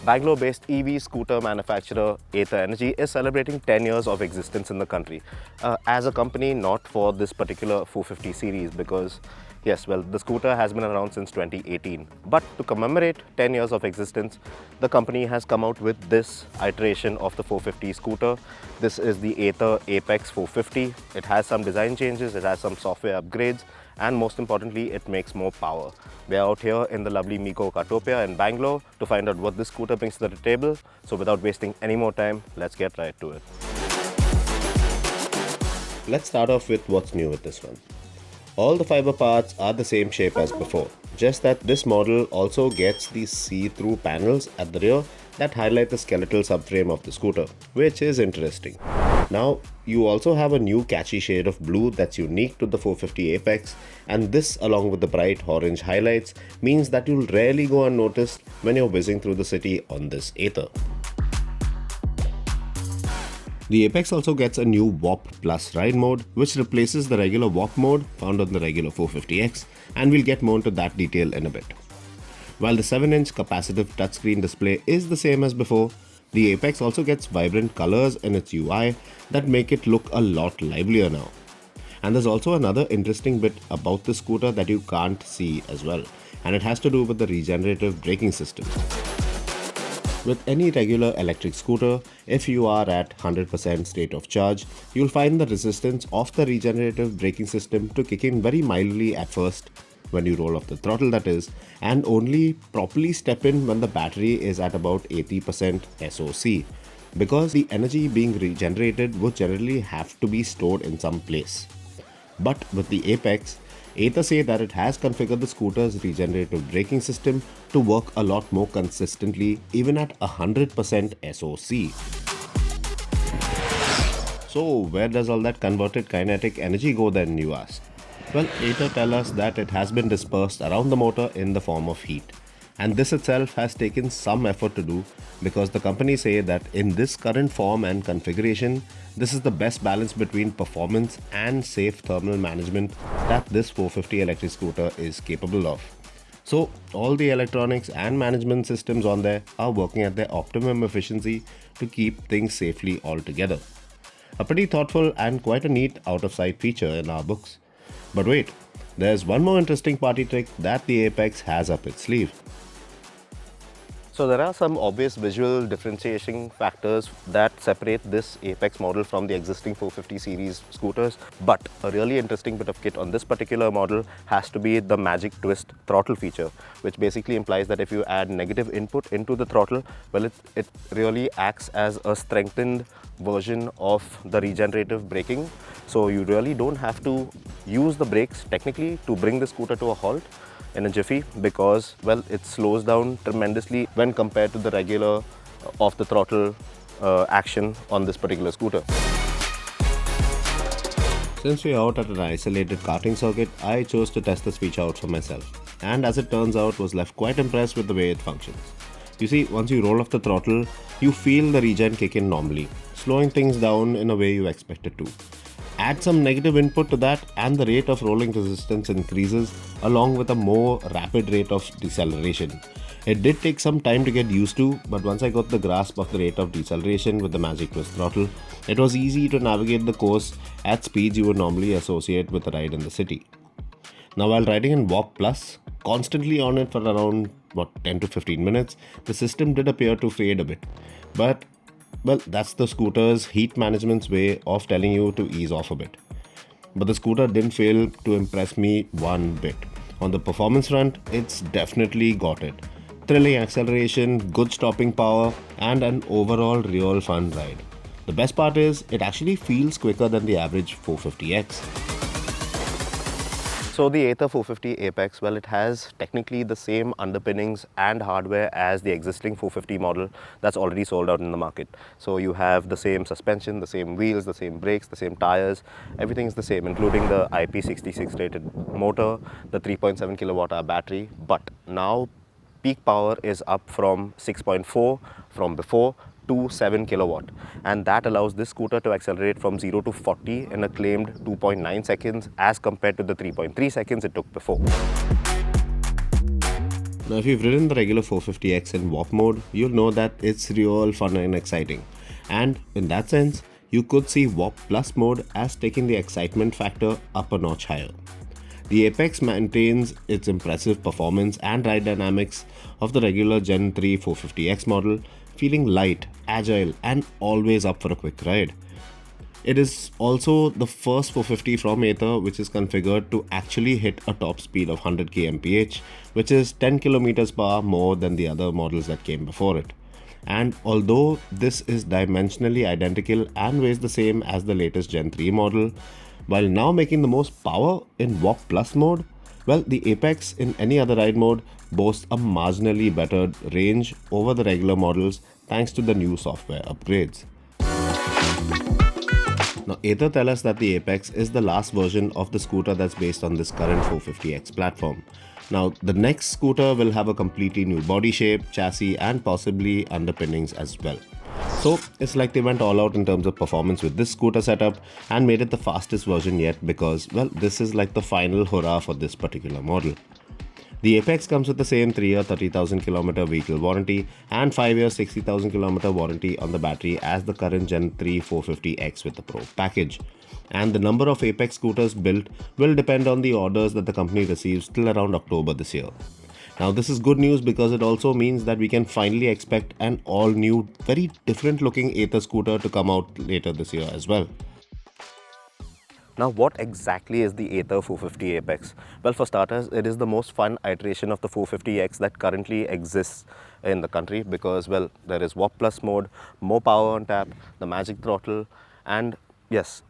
Bangalore-based EV scooter manufacturer Ather Energy is celebrating 10 years of existence in the country as a company, not for this particular 450 series because yes, well, the scooter has been around since 2018. But to commemorate 10 years of existence, the company has come out with this iteration of the 450 scooter. This is the Ather Apex 450. It has some design changes, it has some software upgrades, and most importantly, it makes more power. We are out here in the lovely Miko Kartopia in Bangalore to find out what this scooter brings to the table. So without wasting any more time, let's get right to it. Let's start off with what's new with this one. All the fiber parts are the same shape as before, just that this model also gets these see-through panels at the rear that highlight the skeletal subframe of the scooter, which is interesting. Now, you also have a new catchy shade of blue that's unique to the 450 Apex, and this along with the bright orange highlights means that you'll rarely go unnoticed when you're whizzing through the city on this Ather. The Apex also gets a new Warp+ ride mode, which replaces the regular Warp mode found on the regular 450X, and we'll get more into that detail in a bit. While the 7-inch capacitive touchscreen display is the same as before, the Apex also gets vibrant colors in its UI that make it look a lot livelier now. And there's also another interesting bit about the scooter that you can't see as well, and it has to do with the regenerative braking system. With any regular electric scooter, if you are at 100% state of charge, you'll find the resistance of the regenerative braking system to kick in very mildly at first, when you roll off the throttle that is, and only properly step in when the battery is at about 80% SOC, because the energy being regenerated would generally have to be stored in some place. But with the Apex, Ather say that it has configured the scooter's regenerative braking system to work a lot more consistently even at 100% SOC. So where does all that converted kinetic energy go then, you ask? Well, Ather tell us that it has been dispersed around the motor in the form of heat. And this itself has taken some effort to do because the company say that in this current form and configuration, this is the best balance between performance and safe thermal management that this 450 electric scooter is capable of. So all the electronics and management systems on there are working at their optimum efficiency to keep things safely all together. A pretty thoughtful and quite a neat out-of-sight feature in our books. But wait, there's one more interesting party trick that the Apex has up its sleeve. So there are some obvious visual differentiation factors that separate this Apex model from the existing 450 series scooters, but a really interesting bit of kit on this particular model has to be the magic twist throttle feature, which basically implies that if you add negative input into the throttle, well, it really acts as a strengthened version of the regenerative braking. So you really don't have to use the brakes technically to bring the scooter to a halt in a jiffy because, well, it slows down tremendously when compared to the regular off the throttle action on this particular scooter. Since we are out at an isolated karting circuit, I chose to test this feature out for myself, and as it turns out was left quite impressed with the way it functions. You see, once you roll off the throttle, you feel the regen kick in normally, slowing things down in a way you expect it to. Add some negative input to that and the rate of rolling resistance increases along with a more rapid rate of deceleration. It did take some time to get used to, but once I got the grasp of the rate of deceleration with the magic twist throttle, it was easy to navigate the course at speeds you would normally associate with a ride in the city. Now while riding in Warp+, constantly on it for around 10 to 15 minutes, the system did appear to fade a bit. But well, that's the scooter's heat management's way of telling you to ease off a bit. But the scooter didn't fail to impress me one bit. On the performance front, it's definitely got it. Thrilling acceleration, good stopping power, and an overall real fun ride. The best part is, it actually feels quicker than the average 450X. So the Ather 450 Apex, well, it has technically the same underpinnings and hardware as the existing 450 model that's already sold out in the market. So you have the same suspension, the same wheels, the same brakes, the same tires, everything's the same, including the IP66 rated motor, the 3.7 kilowatt hour battery. But now peak power is up from 6.4 from before to 7 kilowatt, and that allows this scooter to accelerate from 0 to 40 in a claimed 2.9 seconds as compared to the 3.3 seconds it took before. Now if you've ridden the regular 450X in Warp mode, you'll know that it's real fun and exciting. And in that sense, you could see Warp+ mode as taking the excitement factor up a notch higher. The Apex maintains its impressive performance and ride dynamics of the regular Gen 3 450X model, feeling light, agile, and always up for a quick ride. It is also the first 450 from Ather which is configured to actually hit a top speed of 100 kmph, which is 10 km per hour more than the other models that came before it. And although this is dimensionally identical and weighs the same as the latest Gen 3 model, while now making the most power in Warp+ mode, well, the Apex in any other ride mode boasts a marginally better range over the regular models thanks to the new software upgrades. Now, Ather tell us that the Apex is the last version of the scooter that's based on this current 450X platform. Now, the next scooter will have a completely new body shape, chassis, and possibly underpinnings as well. So, it's like they went all out in terms of performance with this scooter setup and made it the fastest version yet because, well, this is like the final hurrah for this particular model. The Apex comes with the same 3-year 30,000 km vehicle warranty and 5-year 60,000 km warranty on the battery as the current Gen 3 450X with the Pro package. And the number of Apex scooters built will depend on the orders that the company receives till around October this year. Now this is good news because it also means that we can finally expect an all-new, very different looking Ather scooter to come out later this year as well. Now, what exactly is the Ather 450 Apex? Well, for starters, it is the most fun iteration of the 450X that currently exists in the country because, well, there is Warp+ mode, more power on tap, the magic throttle, and yes,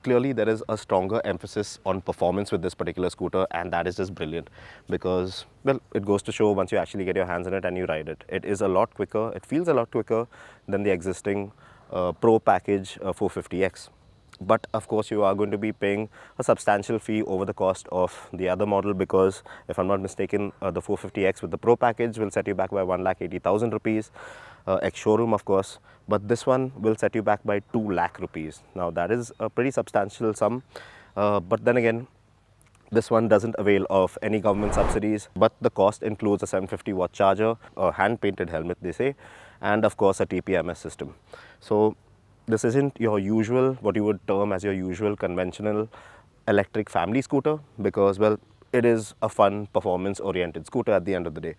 clearly there is a stronger emphasis on performance with this particular scooter, and that is just brilliant because, well, it goes to show once you actually get your hands on it and you ride it. It is a lot quicker, it feels a lot quicker than the existing Pro package 450X. But of course, you are going to be paying a substantial fee over the cost of the other model because, if I'm not mistaken, the 450X with the Pro package will set you back by 1,80,000 rupees, ex-showroom of course, but this one will set you back by 2 lakh rupees. Now that is a pretty substantial sum, but then again, this one doesn't avail of any government subsidies, but the cost includes a 750-watt charger, a hand-painted helmet they say, and of course a TPMS system. So this isn't your usual, what you would term as your usual conventional electric family scooter because, well, it is a fun performance-oriented scooter at the end of the day.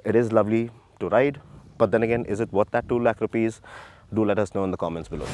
It is lovely to ride, but then again, is it worth that 2 lakh rupees? Do let us know in the comments below.